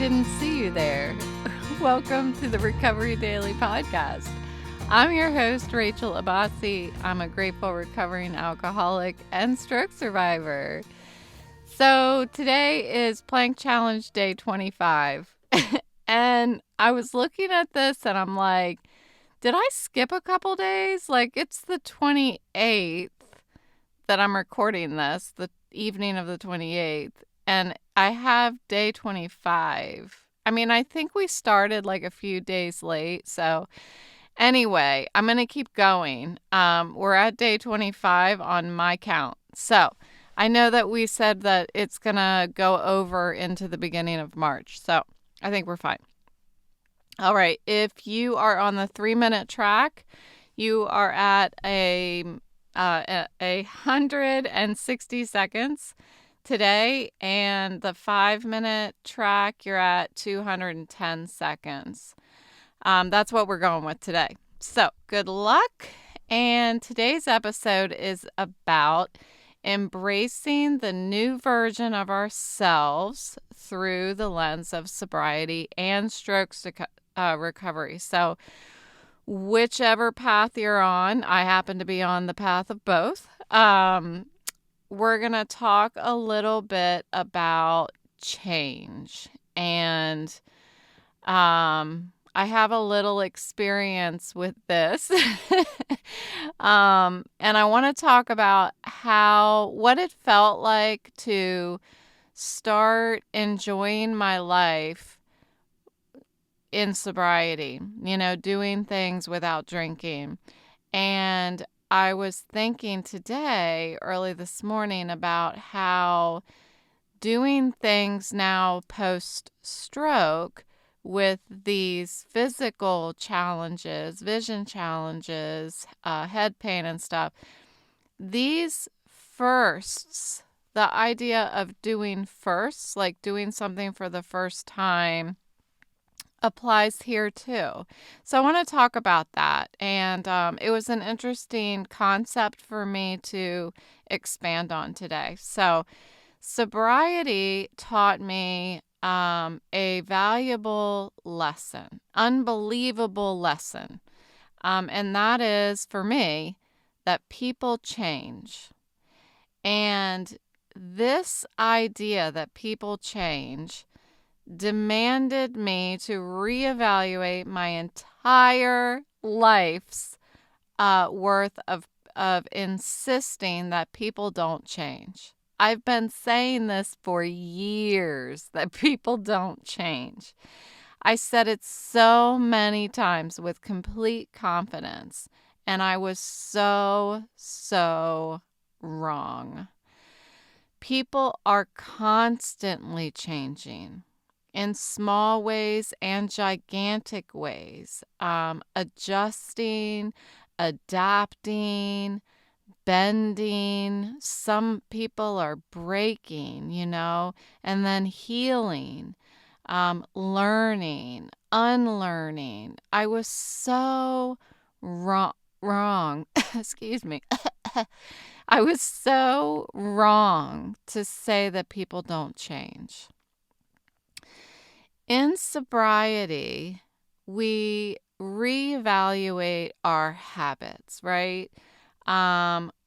didn't see you there. Welcome to the Recovery Daily Podcast. I'm your host, Rachel Abbasi. I'm a grateful recovering alcoholic and stroke survivor. So today is Plank Challenge Day 25. And I was looking at this and I'm like, did I skip a couple days? Like, it's the 28th that I'm recording this, the evening of the 28th. And I have day 25. I mean, I think we started like a few days late. So anyway, I'm going to keep going. We're at day 25 on my count. So I know that we said that it's going to go over into the beginning of March. So I think we're fine. All right. If you are on the 3-minute track, you are at a 160 seconds today, and the 5-minute track, you're at 210 seconds. That's what we're going with today. So good luck. And today's episode is about embracing the new version of ourselves through the lens of sobriety and stroke recovery. So whichever path you're on, I happen to be on the path of both. We're going to talk a little bit about change. And I have a little experience with this. And I want to talk about what it felt like to start enjoying my life in sobriety, doing things without drinking. And I was thinking today, early this morning, about how doing things now post-stroke with these physical challenges, vision challenges, head pain and stuff, these firsts, the idea of doing firsts, like doing something for the first time, applies here too. So I want to talk about that. And it was an interesting concept for me to expand on today. So sobriety taught me a valuable lesson, unbelievable lesson. And that is, for me, that people change. And this idea that people change demanded me to reevaluate my entire life's worth of insisting that people don't change. I've been saying this for years, that people don't change. I said it so many times with complete confidence, and I was so wrong. People are constantly changing in small ways and gigantic ways, adjusting, adapting, bending. Some people are breaking, and then healing, learning, unlearning. I was so wrong. Excuse me. I was so wrong to say that people don't change. In sobriety, we reevaluate our habits, right?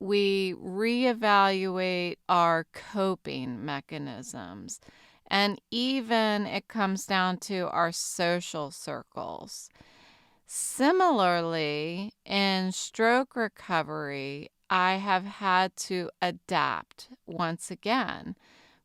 We reevaluate our coping mechanisms. And even it comes down to our social circles. Similarly, in stroke recovery, I have had to adapt once again.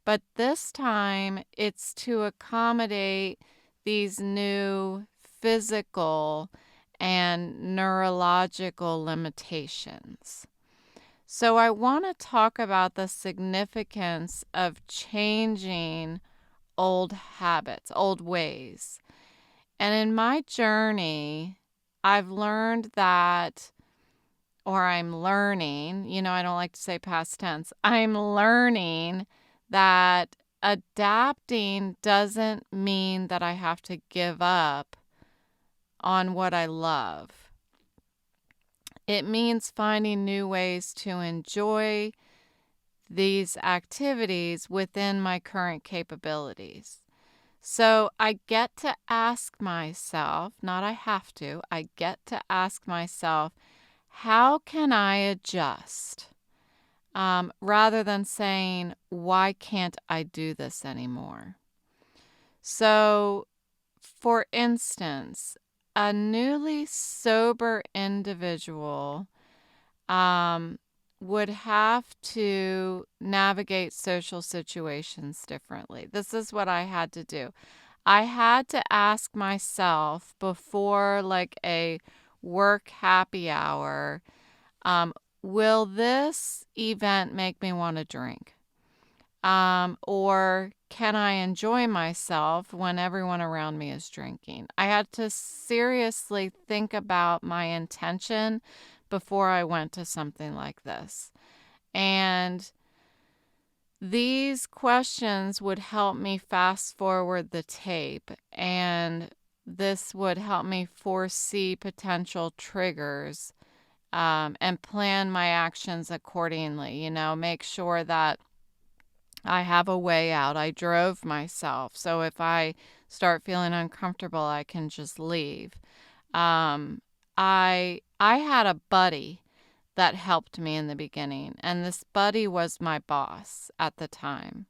But this time, it's to accommodate these new physical and neurological limitations. So I want to talk about the significance of changing old habits, old ways. And in my journey, I've learned that, or I'm learning, I don't like to say past tense, I'm learning that adapting doesn't mean that I have to give up on what I love. It means finding new ways to enjoy these activities within my current capabilities. So I get to ask myself, not I have to, I get to ask myself, how can I adjust? Rather than saying, why can't I do this anymore? So, for instance, a newly sober individual would have to navigate social situations differently. This is what I had to do. I had to ask myself before like a work happy hour, um, will this event make me want to drink? Or can I enjoy myself when everyone around me is drinking? I had to seriously think about my intention before I went to something like this. And these questions would help me fast forward the tape, and this would help me foresee potential triggers, and plan my actions accordingly. Make sure that I have a way out. I drove myself. So if I start feeling uncomfortable, I can just leave. I had a buddy that helped me in the beginning, and this buddy was my boss at the time.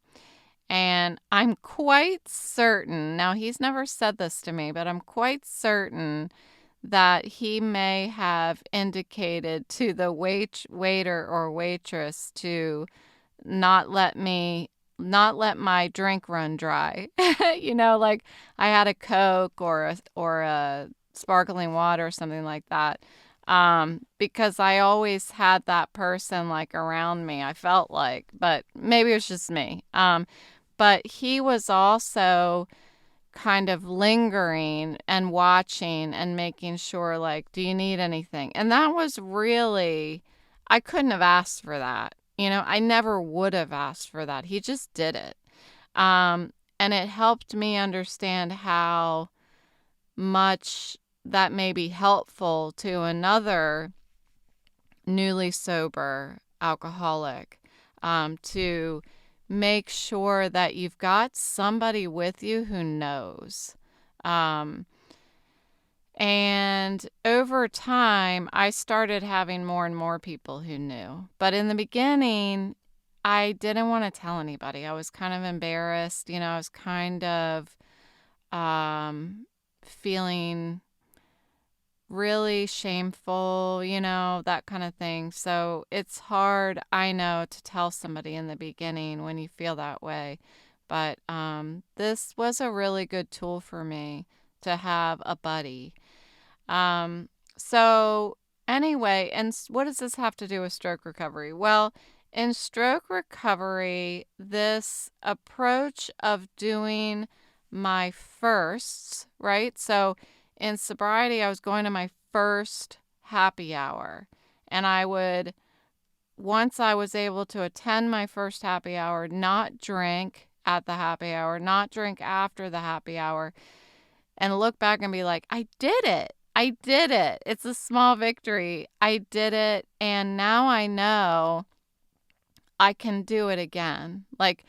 And I'm quite certain, now he's never said this to me, but I'm quite certain that he may have indicated to the waiter or waitress to not let my drink run dry. Like I had a Coke or a sparkling water or something like that. Because I always had that person like around me, I felt like, but maybe it was just me. But he was also kind of lingering and watching and making sure, like, do you need anything? And that was really, I couldn't have asked for that. I never would have asked for that. He just did it. And it helped me understand how much that may be helpful to another newly sober alcoholic, to make sure that you've got somebody with you who knows. And over time, I started having more and more people who knew. But in the beginning, I didn't want to tell anybody. I was kind of embarrassed. I was kind of feeling really shameful, that kind of thing. So it's hard, I know, to tell somebody in the beginning when you feel that way. But this was a really good tool for me to have a buddy. So anyway, and what does this have to do with stroke recovery? Well, in stroke recovery, this approach of doing my firsts, right? So in sobriety, I was going to my first happy hour, and once I was able to attend my first happy hour, not drink at the happy hour, not drink after the happy hour, and look back and be like, I did it. I did it. It's a small victory. I did it. And now I know I can do it again. Like,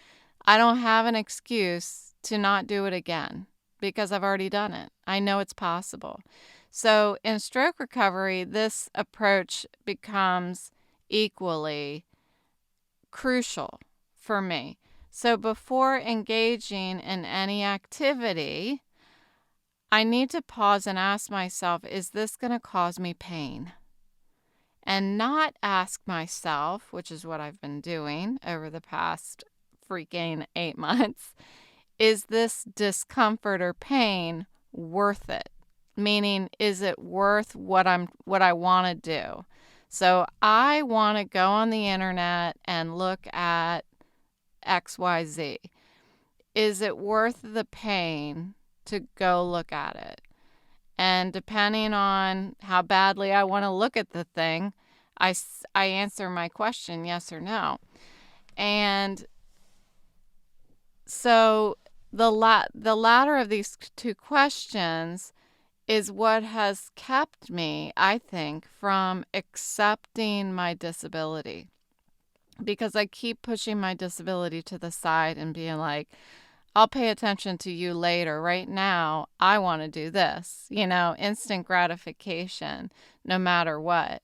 I don't have an excuse to not do it again because I've already done it. I know it's possible. So in stroke recovery, this approach becomes equally crucial for me. So before engaging in any activity, I need to pause and ask myself, is this going to cause me pain? And not ask myself, which is what I've been doing over the past freaking 8 months, is this discomfort or pain worth it? Meaning, is it worth what I want to do? So I want to go on the internet and look at XYZ. Is it worth the pain to go look at it? And depending on how badly I want to look at the thing, I answer my question yes or no. And so the latter of these two questions is what has kept me, I think, from accepting my disability. Because I keep pushing my disability to the side and being like, I'll pay attention to you later. Right now, I want to do this, instant gratification, no matter what.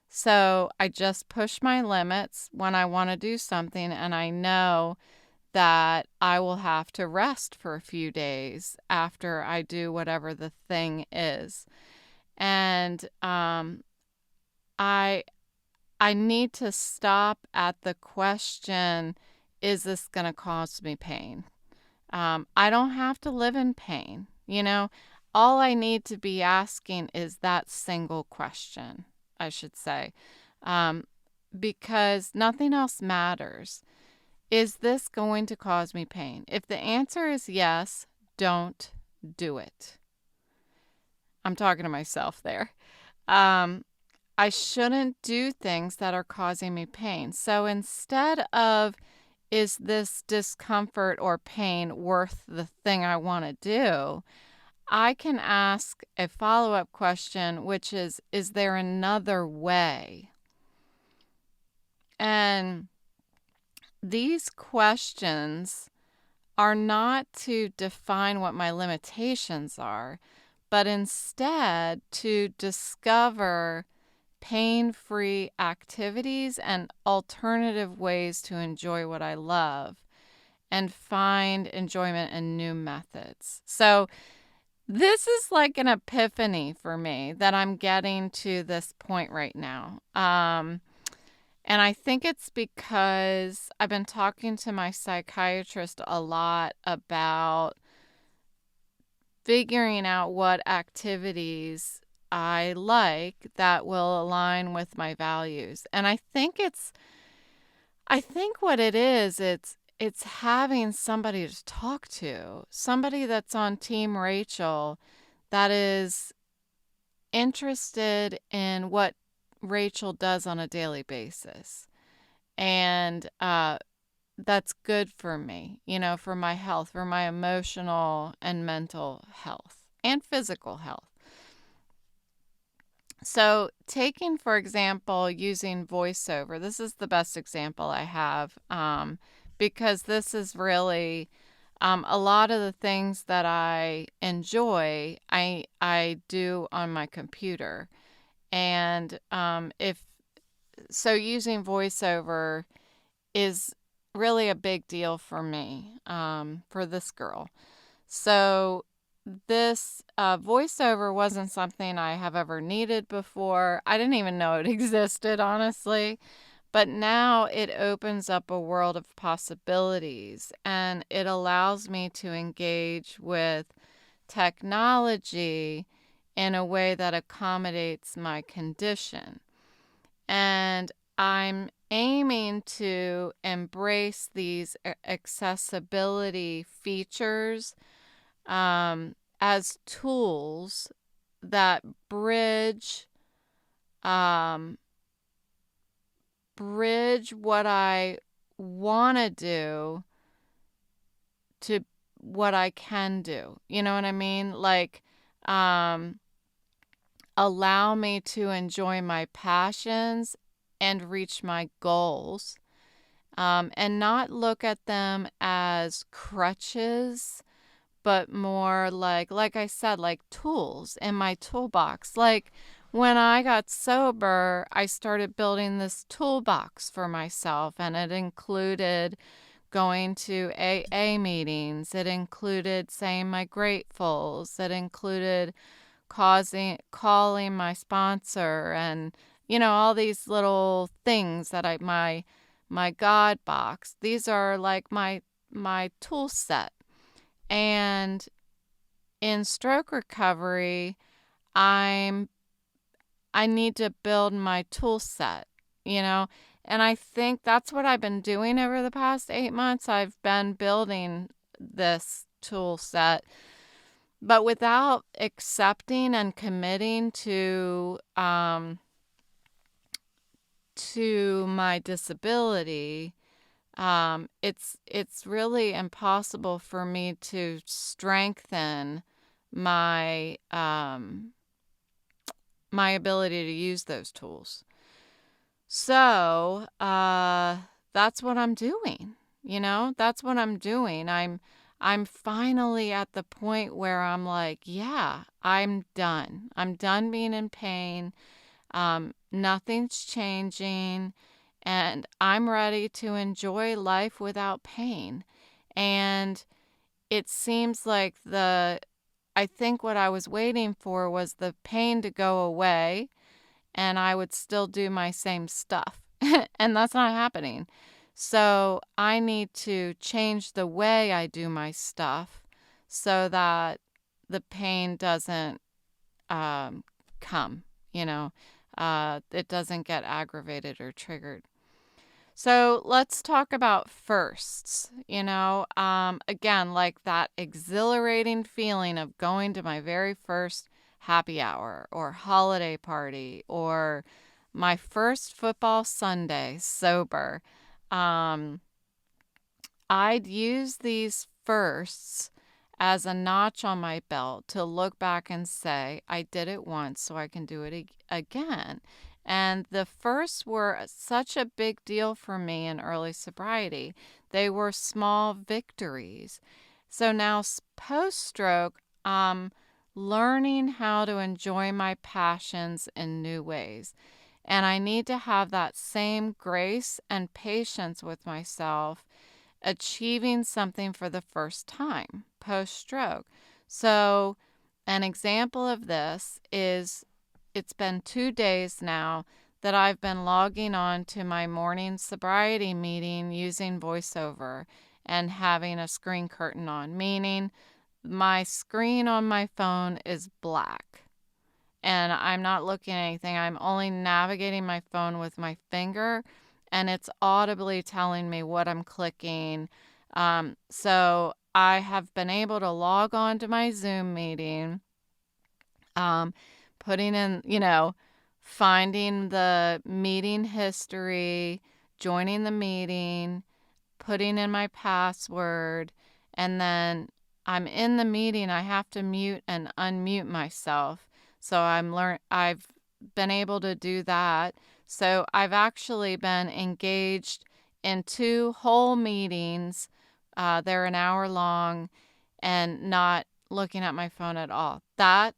So I just push my limits when I want to do something, and I know that I will have to rest for a few days after I do whatever the thing is. And I I need to stop at the question, is this going to cause me pain? I don't have to live in pain. All I need to be asking is that single question, I should say, um, because nothing else matters. Is this going to cause me pain? If the answer is yes, don't do it. I'm talking to myself there. Um, I shouldn't do things that are causing me pain. So instead of, is this discomfort or pain worth the thing I want to do, I can ask a follow-up question, which is there another way? And these questions are not to define what my limitations are, but instead to discover pain-free activities and alternative ways to enjoy what I love and find enjoyment in new methods. So this is like an epiphany for me that I'm getting to this point right now. And I think it's because I've been talking to my psychiatrist a lot about figuring out what activities I like that will align with my values. And I think what it is, it's having somebody to talk to, somebody that's on Team Rachel that is interested in what Rachel does on a daily basis. And that's good for me, for my health, for my emotional and mental health and physical health. So taking, for example, using voiceover, this is the best example I have, because this is really a lot of the things that I enjoy, I do on my computer. And using voiceover is really a big deal for me, for this girl. So this voiceover wasn't something I have ever needed before. I didn't even know it existed, honestly. But now it opens up a world of possibilities, and it allows me to engage with technology in a way that accommodates my condition. And I'm aiming to embrace these accessibility features as tools that bridge what I want to do to what I can do. You know what I mean? Like, allow me to enjoy my passions and reach my goals, and not look at them as crutches, but more like I said, like tools in my toolbox. Like when I got sober, I started building this toolbox for myself, and it included going to AA meetings. It included saying my gratefuls. It included calling my sponsor, and all these little things that my God box. These are like my tool set. And in stroke recovery, I need to build my tool set, and I think that's what I've been doing over the past 8 months. I've been building this tool set, but without accepting and committing to my disability, it's really impossible for me to strengthen my my ability to use those tools. So that's what I'm doing. That's what I'm doing. I'm finally at the point where I'm like, yeah, I'm done. I'm done being in pain. Nothing's changing, and I'm ready to enjoy life without pain. And it seems like I think what I was waiting for was the pain to go away and I would still do my same stuff. And that's not happening. So I need to change the way I do my stuff so that the pain doesn't come, it doesn't get aggravated or triggered. So let's talk about firsts. Again, like that exhilarating feeling of going to my very first happy hour or holiday party or my first football Sunday sober. Um, I'd use these firsts as a notch on my belt to look back and say, I did it once, so I can do it again. And the firsts were such a big deal for me in early sobriety. They were small victories. So now, post stroke, I'm learning how to enjoy my passions in new ways. And I need to have that same grace and patience with myself achieving something for the first time post stroke. So, an example of this is it's been 2 days now that I've been logging on to my morning sobriety meeting using voiceover and having a screen curtain on, meaning my screen on my phone is black and I'm not looking at anything. I'm only navigating my phone with my finger, and it's audibly telling me what I'm clicking. So I have been able to log on to my Zoom meeting, putting in, finding the meeting history, joining the meeting, putting in my password, and then I'm in the meeting. I have to mute and unmute myself. So I've been able to do that. So I've actually been engaged in 2 whole meetings. They're an hour long and not looking at my phone at all. That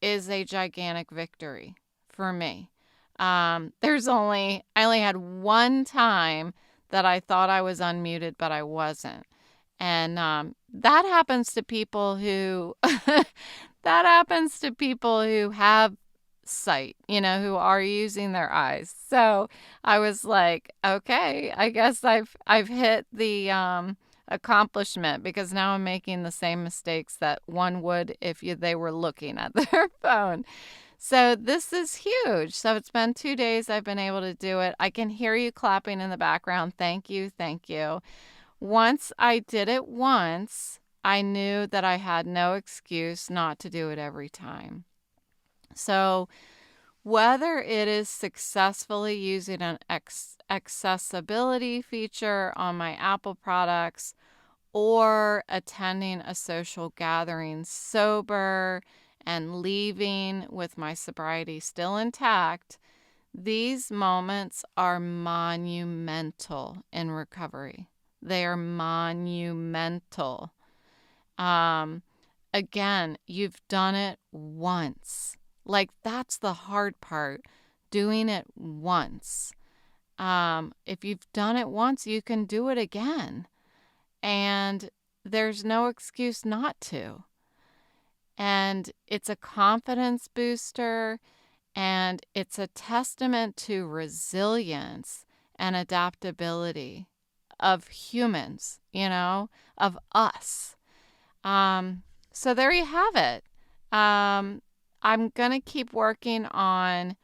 is a gigantic victory for me. I only had one time that I thought I was unmuted, but I wasn't. And that happens to people who have sight, who are using their eyes. So I was like, okay, I guess I've hit the accomplishment, because now I'm making the same mistakes that one would if they were looking at their phone. So this is huge. So it's been 2 days I've been able to do it. I can hear you clapping in the background. Thank you. Thank you. Once I did it once, I knew that I had no excuse not to do it every time. So whether it is successfully using an accessibility feature on my Apple products or attending a social gathering sober and leaving with my sobriety still intact, these moments are monumental in recovery. They are monumental. Again, you've done it once. Like, that's the hard part, doing it once. If you've done it once, you can do it again. And there's no excuse not to. And it's a confidence booster, and it's a testament to resilience and adaptability of humans, of us. So there you have it. I'm going to keep working on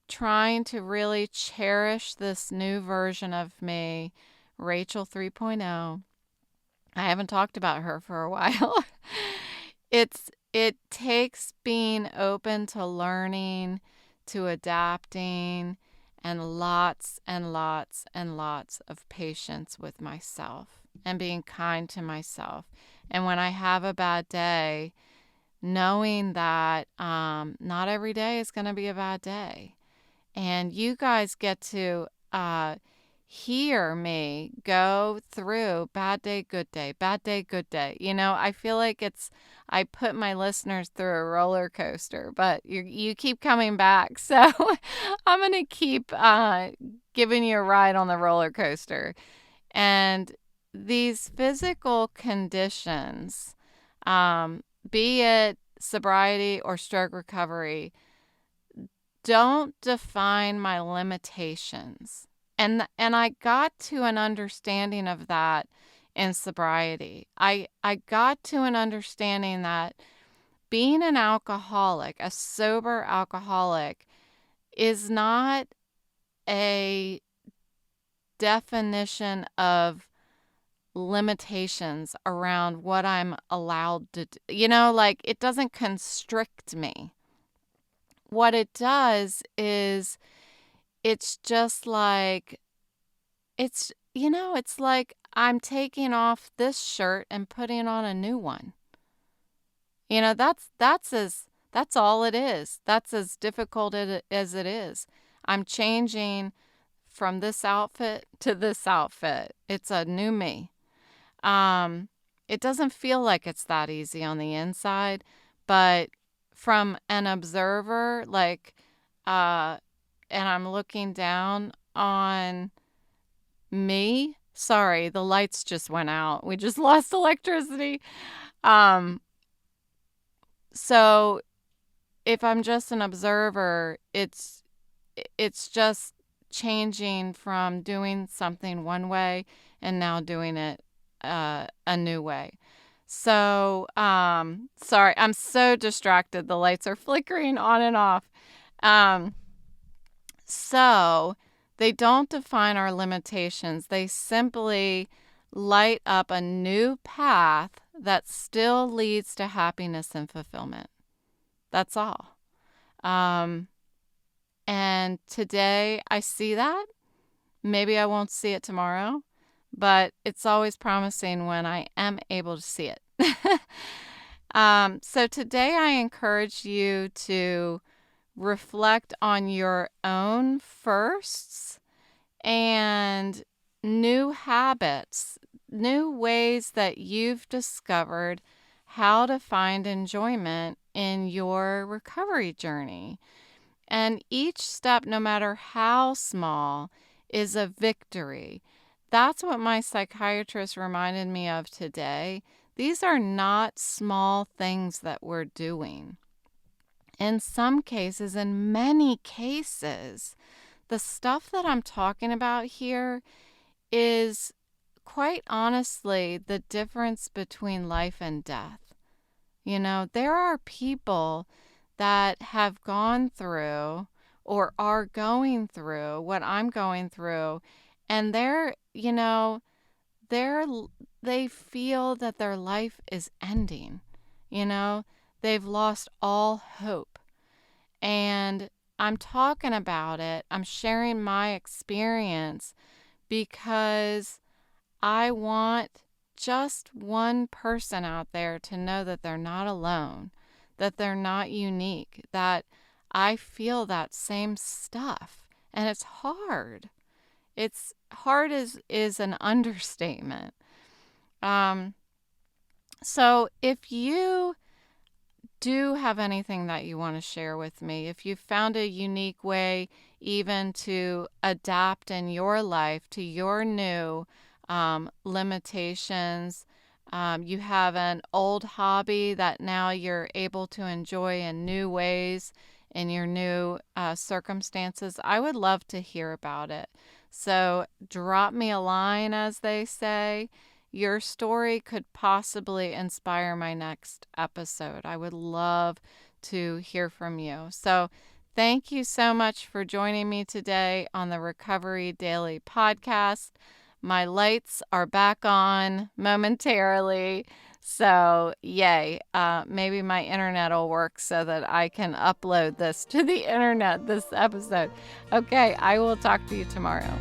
trying to really cherish this new version of me, Rachel 3.0. I haven't talked about her for a while. It takes being open to learning, to adapting, and lots and lots and lots of patience with myself and being kind to myself. And when I have a bad day, knowing that not every day is going to be a bad day. And you guys get to hear me go through bad day, good day, bad day, good day. I feel like I put my listeners through a roller coaster, but you keep coming back. So I'm going to keep giving you a ride on the roller coaster. And these physical conditions, be it sobriety or stroke recovery, don't define my limitations. And I got to an understanding of that in sobriety. I got to an understanding that being an alcoholic, a sober alcoholic, is not a definition of limitations around what I'm allowed to do. It doesn't constrict me. What it does is it's just like, it's like I'm taking off this shirt and putting on a new one. That's all it is. That's as difficult as it is. I'm changing from this outfit to this outfit. It's a new me. It doesn't feel like it's that easy on the inside, but from an observer, and I'm looking down on me. Sorry, the lights just went out. We just lost electricity. So if I'm just an observer, it's just changing from doing something one way and now doing it a new way. So, sorry, I'm so distracted. The lights are flickering on and off. So they don't define our limitations. They simply light up a new path that still leads to happiness and fulfillment. That's all. And today I see that. Maybe I won't see it tomorrow, but it's always promising when I am able to see it. So today I encourage you to reflect on your own firsts and new habits, new ways that you've discovered how to find enjoyment in your recovery journey. And each step, no matter how small, is a victory. That's what my psychiatrist reminded me of today. These are not small things that we're doing. In some cases, in many cases, the stuff that I'm talking about here is quite honestly the difference between life and death. There are people that have gone through or are going through what I'm going through, and they feel that their life is ending. They've lost all hope. And I'm talking about it. I'm sharing my experience because I want just one person out there to know that they're not alone, that they're not unique, that I feel that same stuff. And it's hard. It's hard is an understatement. So if you do have anything that you want to share with me, if you found a unique way even to adapt in your life to your new limitations, you have an old hobby that now you're able to enjoy in new ways in your new circumstances, I would love to hear about it. So drop me a line, as they say. Your story could possibly inspire my next episode. I would love to hear from you. So thank you so much for joining me today on the Recovery Daily podcast. My lights are back on momentarily. So yay, maybe my internet will work so that I can upload this to the internet, this episode. Okay, I will talk to you tomorrow.